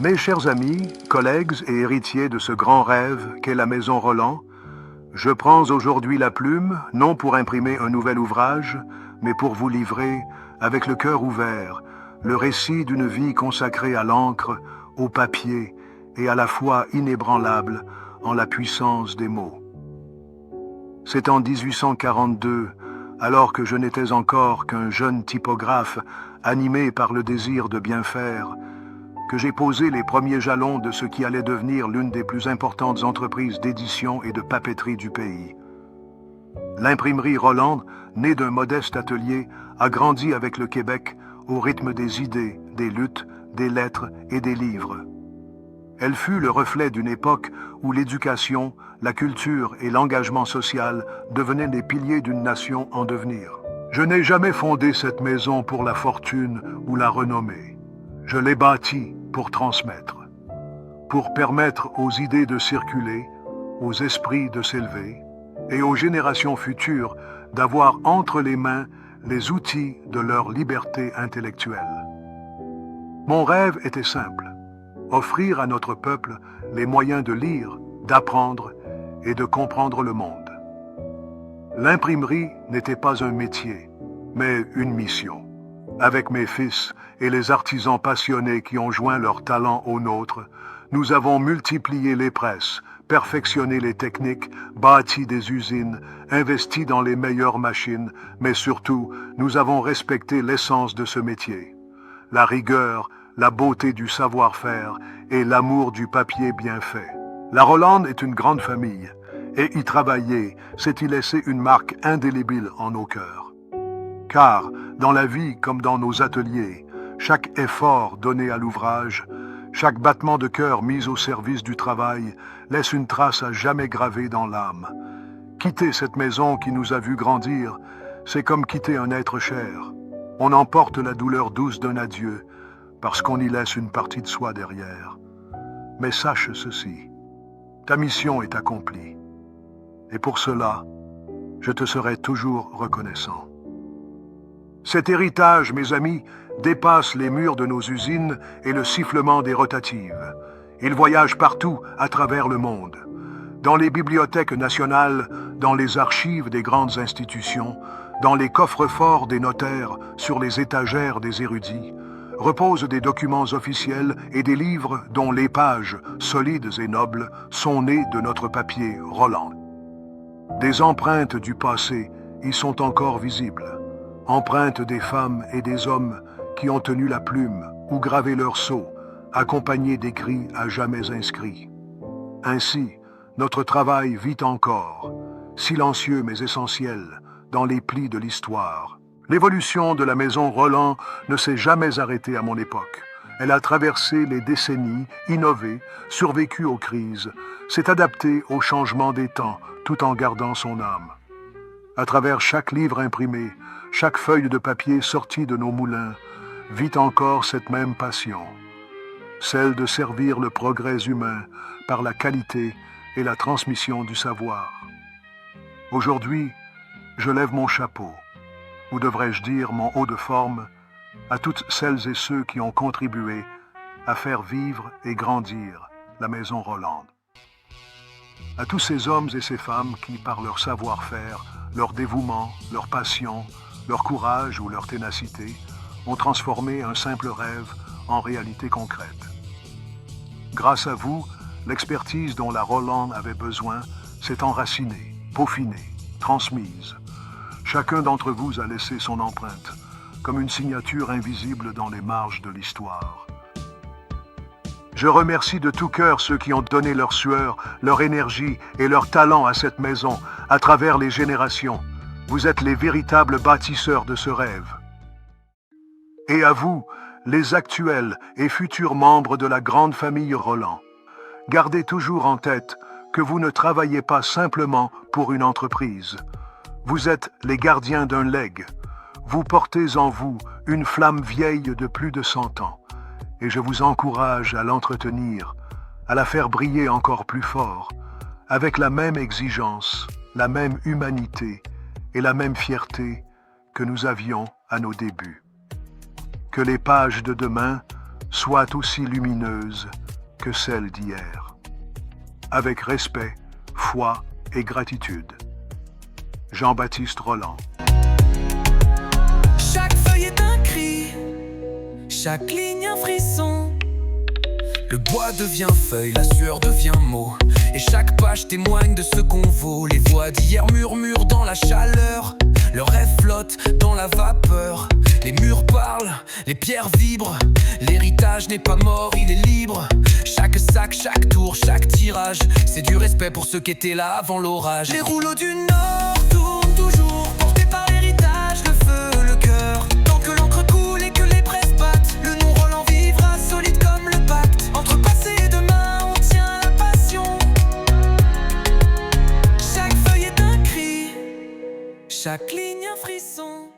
Mes chers amis, collègues et héritiers de ce grand rêve qu'est la Maison Roland, je prends aujourd'hui la plume, non pour imprimer un nouvel ouvrage, mais pour vous livrer, avec le cœur ouvert, le récit d'une vie consacrée à l'encre, au papier et à la foi inébranlable en la puissance des mots. C'est en 1842, alors que je n'étais encore qu'un jeune typographe animé par le désir de bien faire, que j'ai posé les premiers jalons de ce qui allait devenir l'une des plus importantes entreprises d'édition et de papeterie du pays. L'imprimerie Roland, née d'un modeste atelier, a grandi avec le Québec au rythme des idées, des luttes, des lettres et des livres. Elle fut le reflet d'une époque où l'éducation, la culture et l'engagement social devenaient les piliers d'une nation en devenir. Je n'ai jamais fondé cette maison pour la fortune ou la renommée. Je l'ai bâtie pour transmettre, pour permettre aux idées de circuler, aux esprits de s'élever et aux générations futures d'avoir entre les mains les outils de leur liberté intellectuelle. Mon rêve était simple, offrir à notre peuple les moyens de lire, d'apprendre et de comprendre le monde. L'imprimerie n'était pas un métier, mais une mission. Avec mes fils et les artisans passionnés qui ont joint leur talent au nôtre, nous avons multiplié les presses, perfectionné les techniques, bâti des usines, investi dans les meilleures machines, mais surtout, nous avons respecté l'essence de ce métier. La rigueur, la beauté du savoir-faire et l'amour du papier bien fait. La Rolande est une grande famille, et y travailler, c'est y laisser une marque indélébile en nos cœurs. Car, dans la vie comme dans nos ateliers, chaque effort donné à l'ouvrage, chaque battement de cœur mis au service du travail laisse une trace à jamais gravée dans l'âme. Quitter cette maison qui nous a vus grandir, c'est comme quitter un être cher. On emporte la douleur douce d'un adieu, parce qu'on y laisse une partie de soi derrière. Mais sache ceci, ta mission est accomplie. Et pour cela, je te serai toujours reconnaissant. Cet héritage, mes amis, dépasse les murs de nos usines et le sifflement des rotatives. Il voyage partout à travers le monde. Dans les bibliothèques nationales, dans les archives des grandes institutions, dans les coffres-forts des notaires, sur les étagères des érudits, reposent des documents officiels et des livres dont les pages, solides et nobles, sont nées de notre papier Roland. Des empreintes du passé y sont encore visibles. Empreintes des femmes et des hommes qui ont tenu la plume ou gravé leur sceau, accompagnés d'écrits à jamais inscrits. Ainsi, notre travail vit encore, silencieux mais essentiel, dans les plis de l'histoire. L'évolution de la maison Roland ne s'est jamais arrêtée à mon époque. Elle a traversé les décennies, innové, survécu aux crises, s'est adaptée aux changements des temps, tout en gardant son âme. À travers chaque livre imprimé, chaque feuille de papier sortie de nos moulins, vit encore cette même passion, celle de servir le progrès humain par la qualité et la transmission du savoir. Aujourd'hui, je lève mon chapeau, ou devrais-je dire mon haut de forme, à toutes celles et ceux qui ont contribué à faire vivre et grandir la Maison Roland. À tous ces hommes et ces femmes qui, par leur savoir-faire, leur dévouement, leur passion, leur courage ou leur ténacité, ont transformé un simple rêve en réalité concrète. Grâce à vous, l'expertise dont la Roland avait besoin s'est enracinée, peaufinée, transmise. Chacun d'entre vous a laissé son empreinte, comme une signature invisible dans les marges de l'histoire. Je remercie de tout cœur ceux qui ont donné leur sueur, leur énergie et leur talent à cette maison, à travers les générations. Vous êtes les véritables bâtisseurs de ce rêve. Et à vous, les actuels et futurs membres de la grande famille Roland, gardez toujours en tête que vous ne travaillez pas simplement pour une entreprise. Vous êtes les gardiens d'un legs. Vous portez en vous une flamme vieille de plus de 100 ans. Et je vous encourage à l'entretenir, à la faire briller encore plus fort, avec la même exigence, la même humanité et la même fierté que nous avions à nos débuts. Que les pages de demain soit aussi lumineuse que celle d'hier. Avec respect, foi et gratitude. Jean-Baptiste Rolland. Chaque feuille est un cri, chaque ligne un frisson. Le bois devient feuille, la sueur devient mot. Et chaque page témoigne de ce qu'on vaut. Les voix d'hier murmurent dans la chaleur. Le rêve flotte dans la vapeur. Les murs parlent, les pierres vibrent. L'héritage n'est pas mort, il est libre. Chaque sac, chaque tour, chaque tirage, c'est du respect pour ceux qui étaient là avant l'orage. Les rouleaux du Nord tournent toujours, portés par l'héritage, le feu, le cœur. Tant que l'encre coule et que les presses battent, le nom Rolland vivra solide comme le pacte. Entre passé et demain, on tient la passion. Chaque feuille est un cri, chaque ligne un frisson.